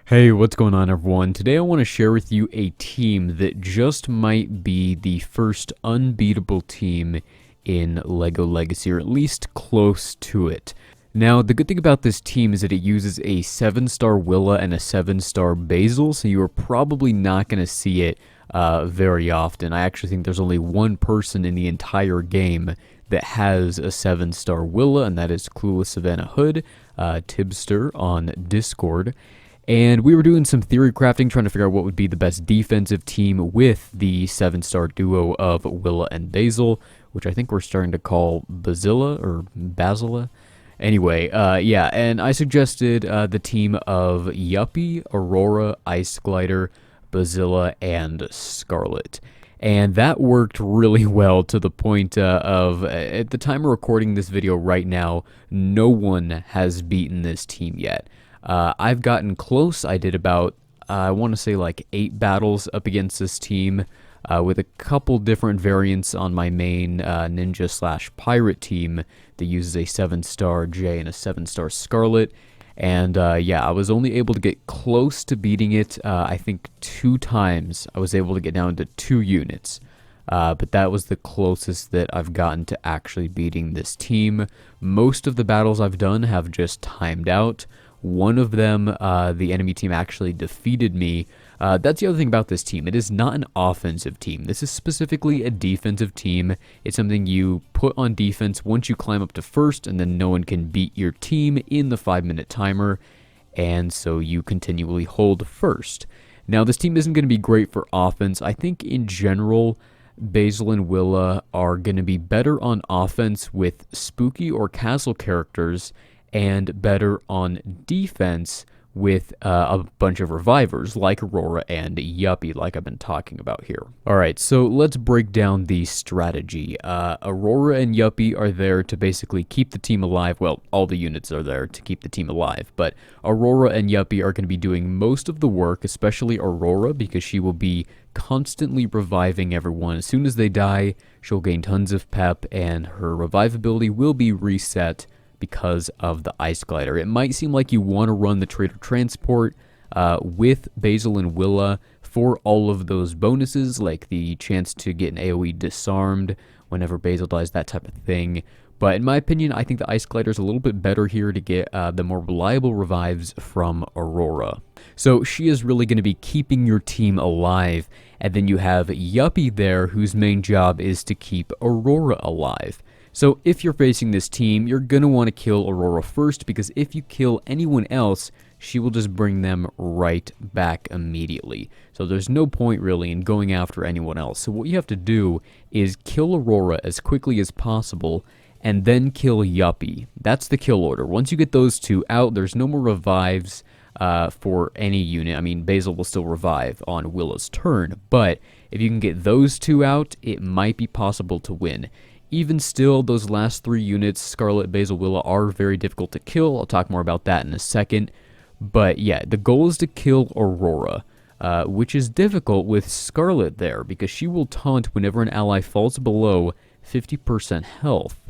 Hey, what's going on, everyone? Today I want to share with you a team that just might be the first unbeatable team in LEGO Legacy, or at least close to it. Now, the good thing about this team is that it uses a 7-star Willa and a 7-star Basil, so you are probably not going to see it very often. I actually think there's only one person in the entire game that has a 7-star Willa, and that is Clueless Savannah Hood, Tibster on Discord. And we were doing some theory crafting, trying to figure out what would be the best defensive team with the 7-star duo of Willa and Basil, which I think we're starting to call Basila or Basila. Anyway, yeah, and I suggested the team of Yuppie, Aurora, Ice Glider, Basila, and Scarlet. And that worked really well to the point of, at the time of recording this video right now, no one has beaten this team yet. I've gotten close. I did about, I want to say like 8 battles up against this team with a couple different variants on my main ninja/pirate team that uses a 7-star J and a 7-star Scarlet. And yeah, I was only able to get close to beating it, I think 2 times. I was able to get down to 2 units. But that was the closest that I've gotten to actually beating this team. Most of the battles I've done have just timed out. One of them, the enemy team actually defeated me. That's the other thing about this team. It is not an offensive team. This is specifically a defensive team. It's something you put on defense once you climb up to first, and then no one can beat your team in the 5-minute timer, and so you continually hold first. Now, this team isn't going to be great for offense. I think in general, Basil and Willa are going to be better on offense with spooky or castle characters, and better on defense with a bunch of revivers like Aurora and Yuppie, like I've been talking about here. Alright, so let's break down the strategy. Aurora and Yuppie are there to basically keep the team alive. Well, all the units are there to keep the team alive, but Aurora and Yuppie are going to be doing most of the work, especially Aurora, because she will be constantly reviving everyone. As soon as they die, she'll gain tons of pep, and her revivability will be reset because of the Ice Glider. It might seem like you want to run the Trader Transport with Basil and Willa for all of those bonuses, like the chance to get an AoE disarmed whenever Basil dies, that type of thing. But in my opinion, I think the Ice Glider is a little bit better here to get the more reliable revives from Aurora. So she is really going to be keeping your team alive, and then you have Yuppie there, whose main job is to keep Aurora alive. So if you're facing this team, you're going to want to kill Aurora first, because if you kill anyone else, she will just bring them right back immediately. So there's no point really in going after anyone else. So what you have to do is kill Aurora as quickly as possible, and then kill Yuppie. That's the kill order. Once you get those two out, there's no more revives for any unit. I mean, Basil will still revive on Willa's turn, but if you can get those two out, it might be possible to win. Even still, those last 3 units, Scarlet, Basil, Willa, are very difficult to kill. I'll talk more about that in a second. But yeah, the goal is to kill Aurora, which is difficult with Scarlet there, because she will taunt whenever an ally falls below 50% health.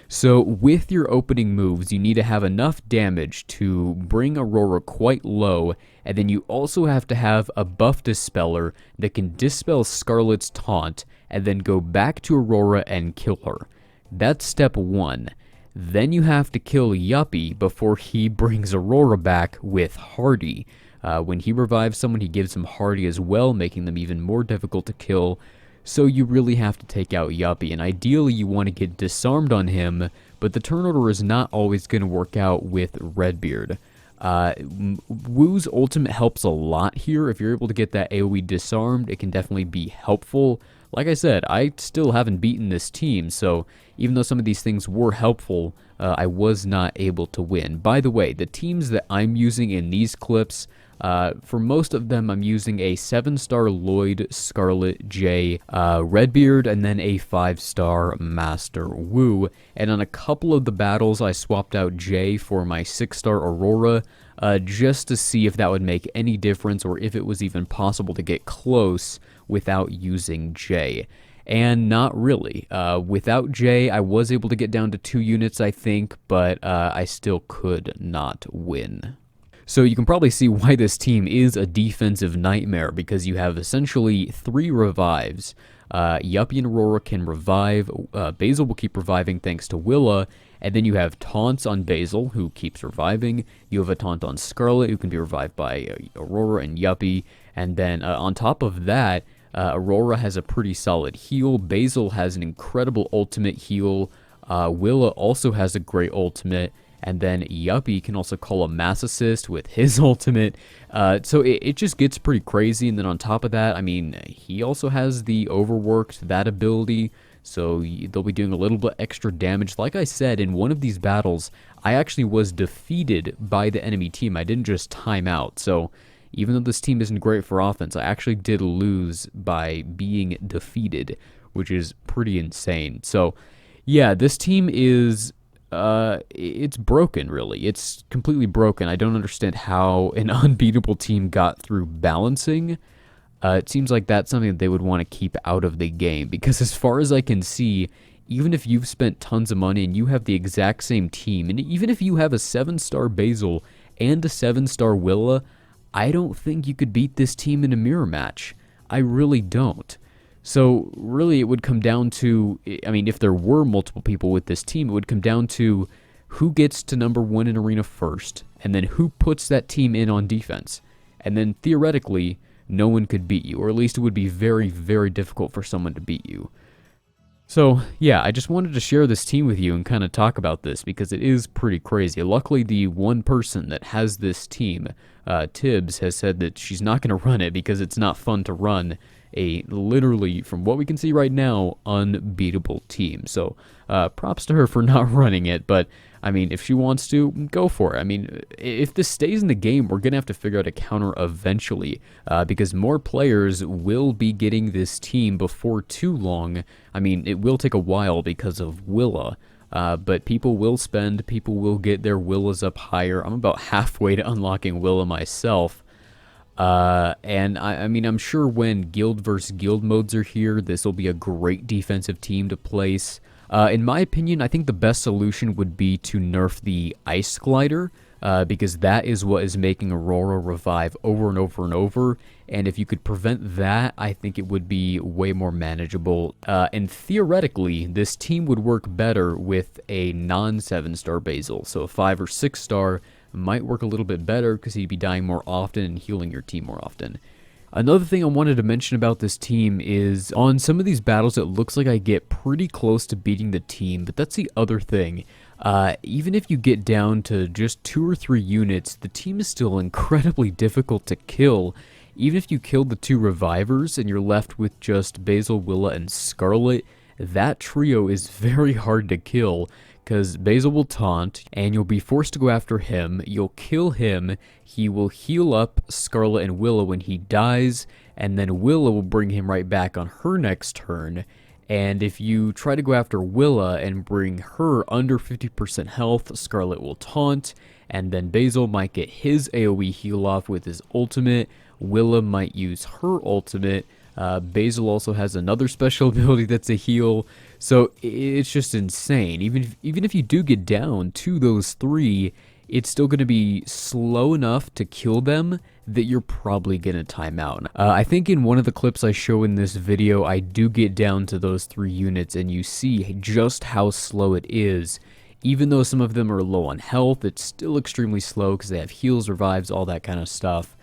So with your opening moves, you need to have enough damage to bring Aurora quite low, and then you also have to have a buff dispeller that can dispel Scarlet's taunt, and then go back to Aurora and kill her. That's step 1. Then you have to kill Yuppie before he brings Aurora back with Hardy. When he revives someone, he gives them Hardy as well, making them even more difficult to kill. So you really have to take out Yuppie, and ideally you want to get disarmed on him, but the turn order is not always going to work out with Redbeard. Wu's ultimate helps a lot here. If you're able to get that AoE disarmed, it can definitely be helpful. Like I said, I still haven't beaten this team, so even though some of these things were helpful, I was not able to win. By the way, the teams that I'm using in these clips, for most of them, I'm using a 7-star Lloyd, Scarlet, J, Redbeard, and then a 5-star Master Wu. And on a couple of the battles, I swapped out J for my 6-star Aurora, just to see if that would make any difference, or if it was even possible to get close without using J. And not really. Without J, I was able to get down to 2 units, I think, but I still could not win. So you can probably see why this team is a defensive nightmare, because you have essentially 3 revives. Yuppie and Aurora can revive. Basil will keep reviving thanks to Willa. And then you have taunts on Basil, who keeps reviving. You have a taunt on Scarlet, who can be revived by Aurora and Yuppie. And then on top of that, Aurora has a pretty solid heal. Basil has an incredible ultimate heal. Willa also has a great ultimate. And then Yuppie can also call a mass assist with his ultimate. So it just gets pretty crazy. And then on top of that, I mean, he also has the overworked, that ability. So they'll be doing a little bit extra damage. Like I said, in one of these battles, I actually was defeated by the enemy team. I didn't just time out. So even though this team isn't great for offense, I actually did lose by being defeated, which is pretty insane. So yeah, this team is... it's broken, really. It's completely broken. I don't understand how an unbeatable team got through balancing. It seems like that's something that they would want to keep out of the game, because as far as I can see, even if you've spent tons of money and you have the exact same team, and even if you have a 7-star Basil and a 7-star Willa, I don't think you could beat this team in a mirror match. I really don't. So really it would come down to, I mean, if there were multiple people with this team, it would come down to who gets to number 1 in arena first, and then who puts that team in on defense. And then theoretically, no one could beat you, or at least it would be very, very difficult for someone to beat you. So yeah, I just wanted to share this team with you and kind of talk about this, because it is pretty crazy. Luckily, the one person that has this team, Tibbs, has said that she's not going to run it because it's not fun to run a, literally, from what we can see right now, unbeatable team. So props to her for not running it, but I mean, if she wants to, go for it. I mean, if this stays in the game, we're going to have to figure out a counter eventually, because more players will be getting this team before too long. I mean, it will take a while because of Willa, but people will spend, people will get their Willas up higher. I'm about halfway to unlocking Willa myself. And I mean, I'm sure when guild versus guild modes are here, this will be a great defensive team to place. In my opinion, I think the best solution would be to nerf the Ice Glider, because that is what is making Aurora revive over and over and over. And if you could prevent that, I think it would be way more manageable. And theoretically, this team would work better with a non-7-star Basil. So a 5 or 6-star might work a little bit better because he'd be dying more often and healing your team more often. Another thing I wanted to mention about this team is on some of these battles, it looks like I get pretty close to beating the team, but that's the other thing. Even if you get down to just 2 or 3 units, the team is still incredibly difficult to kill. Even if you kill the 2 revivers and you're left with just Basil, Willa, and Scarlet, that trio is very hard to kill, because Basil will taunt, and you'll be forced to go after him. You'll kill him, he will heal up Scarlet and Willa when he dies, and then Willa will bring him right back on her next turn. And if you try to go after Willa and bring her under 50% health, Scarlet will taunt, and then Basil might get his AoE heal off with his ultimate. Willa might use her ultimate. Basil also has another special ability that's a heal. So it's just insane. Even if you do get down to those 3, it's still going to be slow enough to kill them that you're probably going to time out. I think in one of the clips I show in this video, I do get down to those 3 units, and you see just how slow it is. Even though some of them are low on health, it's still extremely slow because they have heals, revives, all that kind of stuff.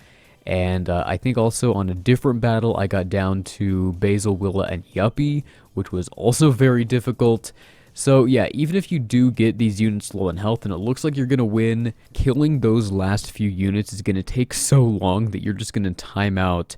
And I think also on a different battle, I got down to Basil, Willa, and Yuppie, which was also very difficult. So yeah, even if you do get these units low in health and it looks like you're going to win, killing those last few units is going to take so long that you're just going to time out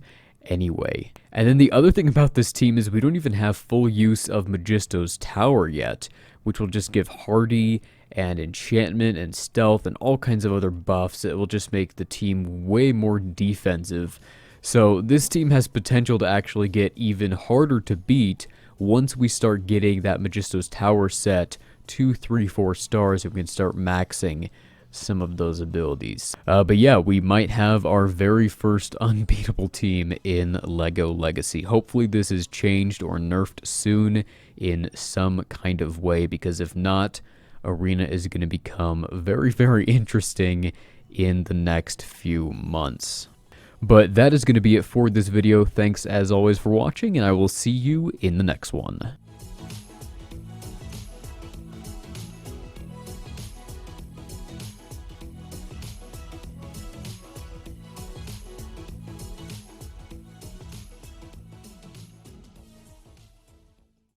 anyway. And then the other thing about this team is we don't even have full use of Magisto's Tower yet, which will just give Hardy and enchantment and stealth and all kinds of other buffs. It will just make the team way more defensive. So this team has potential to actually get even harder to beat once we start getting that Magisto's Tower set 2, 3, 4 stars, and we can start maxing some of those abilities. But yeah, we might have our very first unbeatable team in LEGO Legacy. Hopefully this is changed or nerfed soon in some kind of way, because if not, Arena is going to become very, very interesting in the next few months. But that is going to be it for this video. Thanks as always for watching, and I will see you in the next one.